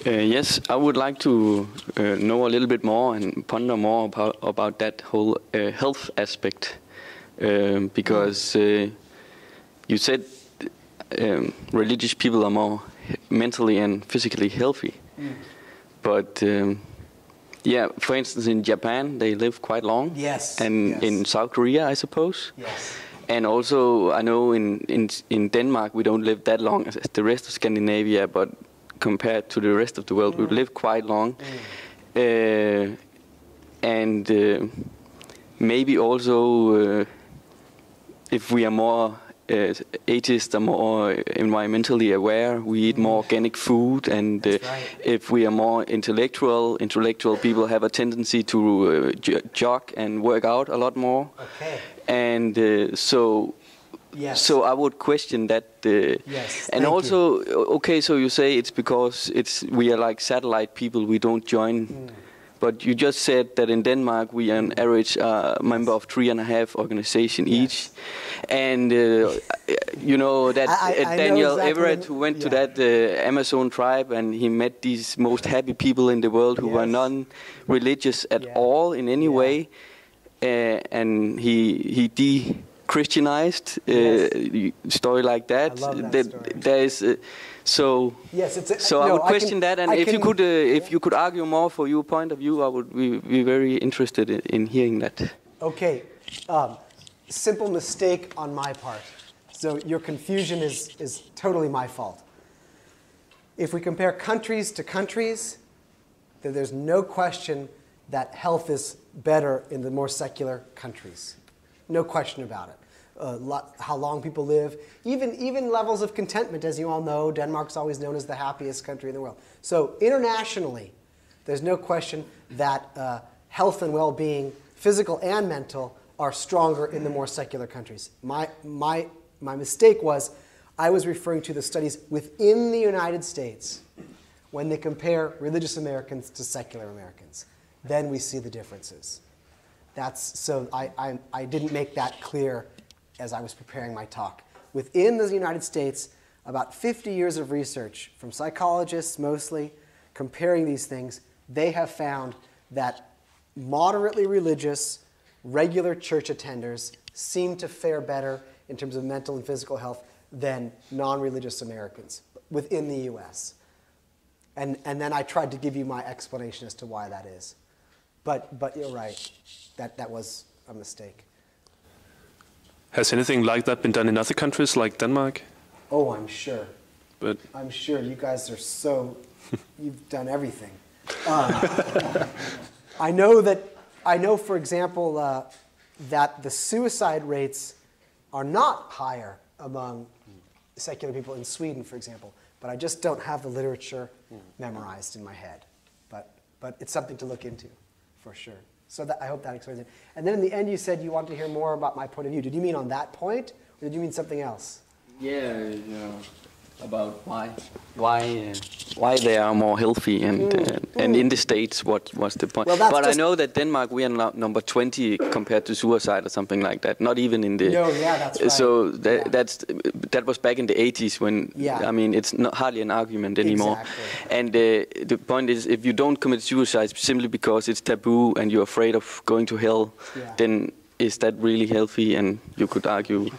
Yes, I would like to know a little bit more and ponder more about that whole health aspect, because you said religious people are more mentally and physically healthy. But yeah, for instance, in Japan they live quite long. Yes. And in South Korea, I suppose. Yes. And also, I know in Denmark we don't live that long as the rest of Scandinavia, but compared to the rest of the world, we live quite long. And maybe also, if we are more atheists, are more environmentally aware, we eat more organic food, and if we are more intellectual people have a tendency to jog and work out a lot more. Okay. And so I would question that. And also, okay, so you say it's because we are like satellite people, we don't join. But you just said that in Denmark we are an average member of 3.5 organizations each. And you know that Daniel exactly Everett, who went to that Amazon tribe, and he met these most happy people in the world who were non-religious at all in any way. And he de-Christianized story like that. I love that story. There is so. Yes, I would question that, and if you could argue more for your point of view, I would be very interested in hearing that. Okay, simple mistake on my part. So your confusion is totally my fault. If we compare countries to countries, then there's no question that health is better in the more secular countries. No question about it. How long people live, even levels of contentment, as you all know. Denmark's always known as the happiest country in the world. So internationally, there's no question that health and well-being, physical and mental, are stronger in the more secular countries. My mistake was I was referring to the studies within the United States when they compare religious Americans to secular Americans. Then we see the differences. So I didn't make that clear as I was preparing my talk. Within the United States, about 50 years of research from psychologists mostly comparing these things, they have found that moderately religious, regular church attenders seem to fare better in terms of mental and physical health than non-religious Americans within the US. And then I tried to give you my explanation as to why that is. But you're right, that was a mistake. Has anything like that been done in other countries like Denmark? Oh, I'm sure. But I'm sure you guys are you've done everything. I know, for example, that the suicide rates are not higher among secular people in Sweden, for example. But I just don't have the literature memorized in my head. But it's something to look into, for sure. So I hope that explains it. And then in the end, you said you wanted to hear more about my point of view. Did you mean on that point, or did you mean something else? Yeah, about why they are more healthy, and in the States, what's the point? Well, but I know that Denmark, we are now number 20 compared to suicide or something like that. Not even in the. No, yeah, that's right. So that was back in the 80s when I mean it's not hardly an argument anymore. Exactly. And the point is, if you don't commit suicide simply because it's taboo and you're afraid of going to hell, then is that really healthy? And you could argue.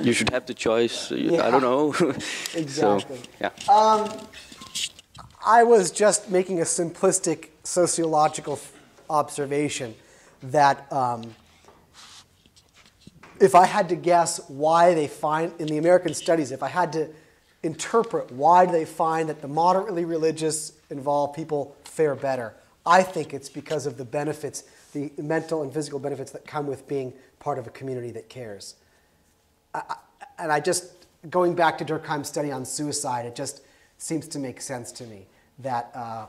You should have the choice. I don't know. Exactly. So, I was just making a simplistic sociological observation that if I had to guess why they find, in the American studies, if I had to interpret why do they find that the moderately religious involved people fare better, I think it's because of the benefits, the mental and physical benefits that come with being part of a community that cares. And I just, going back to Durkheim's study on suicide, it just seems to make sense to me that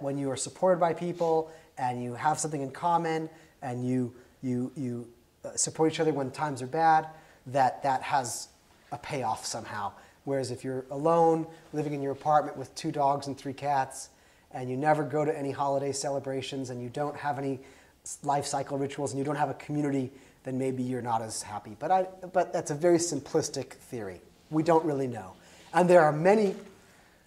when you are supported by people and you have something in common and you support each other when times are bad, that has a payoff somehow. Whereas if you're alone, living in your apartment with 2 dogs and 3 cats, and you never go to any holiday celebrations, and you don't have any life cycle rituals, and you don't have a community, then maybe you're not as happy. But that's a very simplistic theory. We don't really know. And there are many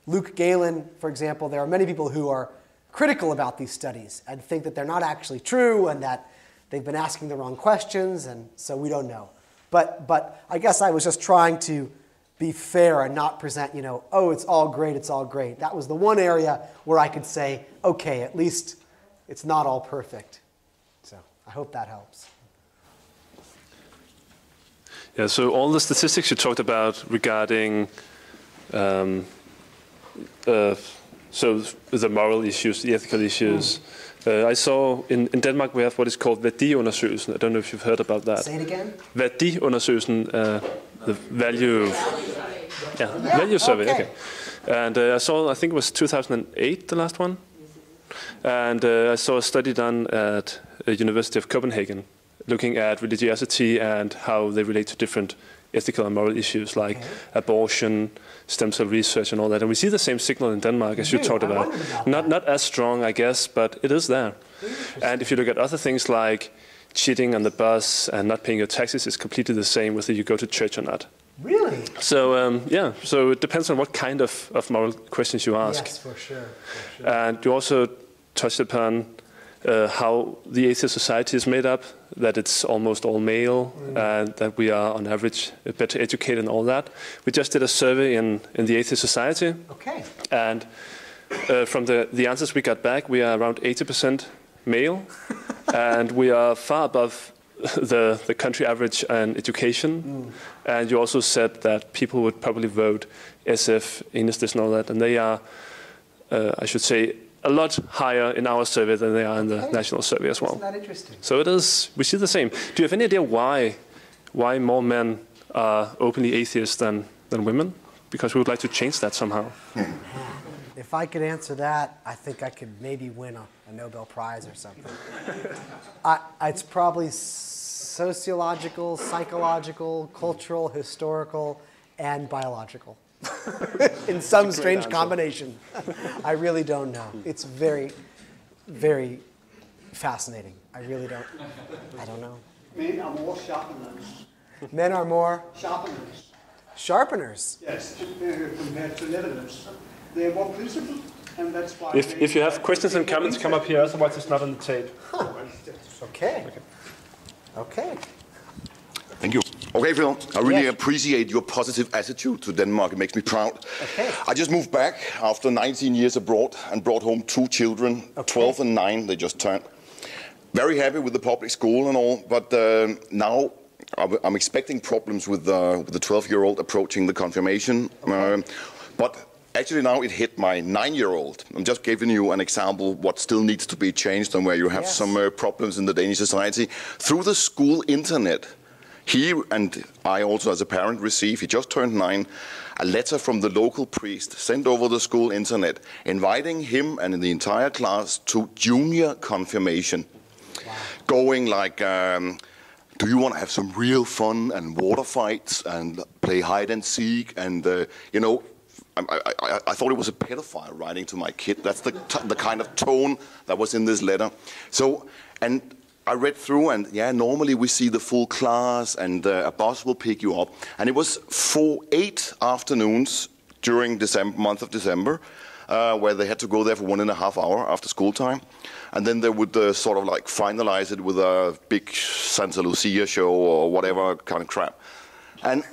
Luke Galen, for example, there are many people who are critical about these studies and think that they're not actually true and that they've been asking the wrong questions, and so we don't know. But I guess I was just trying to be fair and not present, oh, it's all great, it's all great. That was the one area where I could say, okay, at least it's not all perfect. So I hope that helps. Yeah, so all the statistics you talked about regarding so the moral issues, the ethical issues. I saw in Denmark we have what is called værdiundersøgelsen. I don't know if you've heard about that. Say it again. Værdiundersøgelsen, the value, value survey. Okay. And I saw, I think it was 2008, the last one. And I saw a study done at the University of Copenhagen, looking at religiosity and how they relate to different ethical and moral issues like abortion, stem cell research, and all that. And we see the same signal in Denmark, as you talked about. Not as strong, I guess, but it is there. And if you look at other things like cheating on the bus and not paying your taxes, it's completely the same whether you go to church or not. Really? So, so it depends on what kind of moral questions you ask. Yes, for sure. And you also touched upon how the atheist society is made up, that it's almost all male, and that we are on average better educated and all that. We just did a survey in the atheist society. Okay. And from the answers we got back, we are around 80% male, and we are far above the country average in education. And you also said that people would probably vote SF, Enhedslisten and all that, and they are, I should say, a lot higher in our survey than they are in the national survey as well. Isn't that interesting? So it is, we see the same. Do you have any idea why more men are openly atheists than women? Because we would like to change that somehow. If I could answer that, I think I could maybe win a Nobel Prize or something. It's probably sociological, psychological, cultural, historical, and biological. In some strange combination. I really don't know. It's very, very fascinating. I really don't. I don't know. Men are more sharpeners. Men are more Sharpeners. sharpeners. Yes, compared to levelers. They are more principled, and that's why. If you have questions and comments, come up here. Otherwise, it's not on the tape. Huh. Okay. Okay. Thank you. Okay, Phil, I really appreciate your positive attitude to Denmark. It makes me proud. Okay. I just moved back after 19 years abroad and brought home 2 children, 12 and 9, they just turned. Very happy with the public school and all, but now I'm expecting problems with the 12-year-old approaching the confirmation. But actually now it hit my 9-year-old. I'm just giving you an example what still needs to be changed and where you have some problems in the Danish society. Through the school internet, he and I also as a parent receive, he just turned 9, a letter from the local priest sent over the school internet inviting him and the entire class to junior confirmation. Wow. Going like, do you want to have some real fun and water fights and play hide and seek and, you know, I thought it was a pedophile writing to my kid. That's the kind of tone that was in this letter. So, and I read through, and normally we see the full class, and a bus will pick you up. And it was for 8 afternoons during month of December, where they had to go there for 1.5 hours after school time. And then they would sort of like finalize it with a big Santa Lucia show or whatever kind of crap. And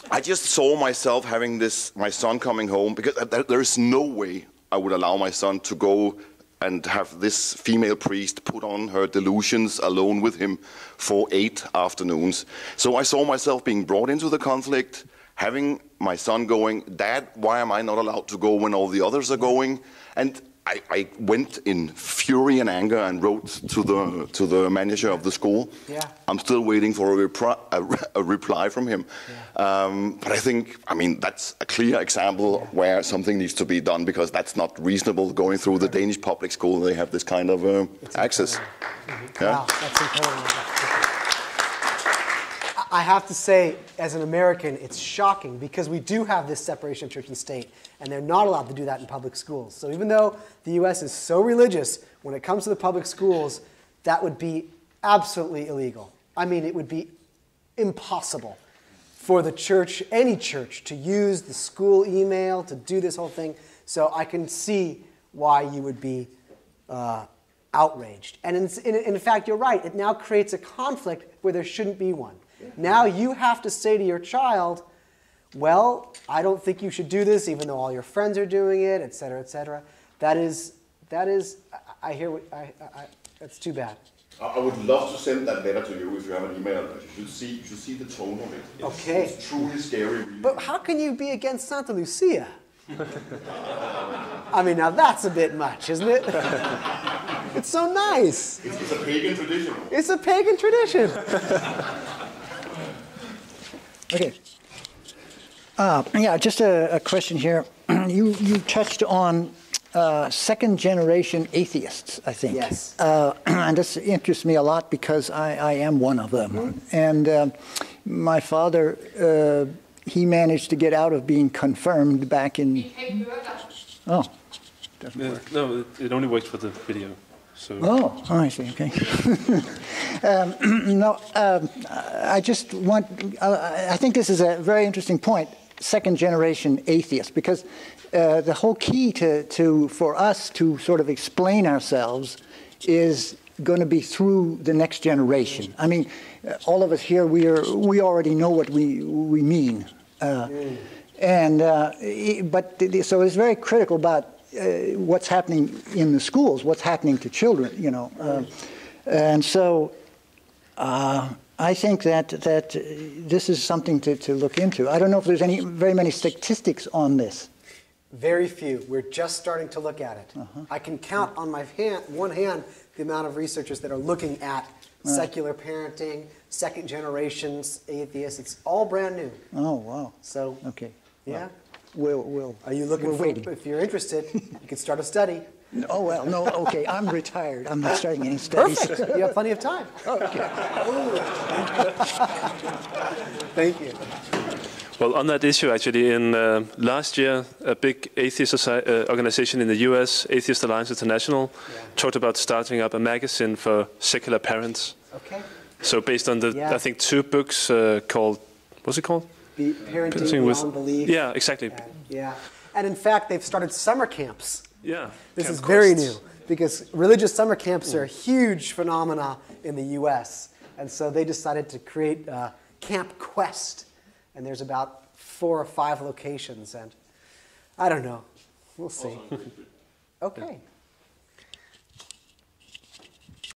I just saw myself having my son coming home, because there is no way I would allow my son to go and have this female priest put on her delusions alone with him for 8 afternoons. So I saw myself being brought into the conflict, having my son going, Dad, why am I not allowed to go when all the others are going? And I went in fury and anger and wrote to the manager of the school. Yeah. I'm still waiting for a reply from him. Yeah. But I think, I mean, that's a clear example where something needs to be done, because that's not reasonable going through the Danish public school. They have this kind of access. Yeah. Wow, that's incredible. I have to say, as an American, it's shocking, because we do have this separation of church and state, and they're not allowed to do that in public schools. So even though the U.S. is so religious, when it comes to the public schools, that would be absolutely illegal. I mean, it would be impossible for the church, any church, to use the school email to do this whole thing. So I can see why you would be outraged. And in fact, you're right. It now creates a conflict where there shouldn't be one. Now you have to say to your child, well, I don't think you should do this, even though all your friends are doing it, et cetera, et cetera. That is, I hear what, that's too bad. I would love to send that letter to you if you have an email. You should see the tone of it. Okay. It's truly scary. Really. But how can you be against Santa Lucia? I mean, now that's a bit much, isn't it? It's so nice. It's a pagan tradition. It's a pagan tradition. Okay. Yeah, just a question here. You touched on second-generation atheists, I think. Yes. And this interests me a lot because I am one of them. Mm-hmm. And my father, he managed to get out of being confirmed back in... Oh, doesn't work. No, it only works for the video. So. Oh, I see, okay. I just want, I think this is a very interesting point, second-generation atheists, because the whole key for us to sort of explain ourselves is going to be through the next generation. I mean, all of us here, we already know what we mean. So it's very critical about what's happening in the schools, what's happening to children, you know. And so I think that this is something to look into. I don't know if there's very many statistics on this. Very few. We're just starting to look at it. I can count on my one hand the amount of researchers that are looking at secular parenting, second generations atheists. It's all brand new. Oh, wow. So, okay. Yeah. We'll Are you looking for, waiting. If you're interested, you can start a study. Oh, well, no, okay, I'm retired. I'm not starting any studies. Perfect. You have plenty of time. Oh, okay. Thank you. Well, on that issue, actually, in last year, a big atheist organization in the US, Atheist Alliance International, talked about starting up a magazine for secular parents. Okay. So based on the, I think, 2 books called, what's it called? Parenting Beyond Belief. Yeah, exactly. Yeah. And in fact, they've started summer camps. Yeah. This is very new, because religious summer camps are a huge phenomena in the US. And so they decided to create Camp Quest. And there's about 4 or 5 locations. And I don't know. We'll see. Okay.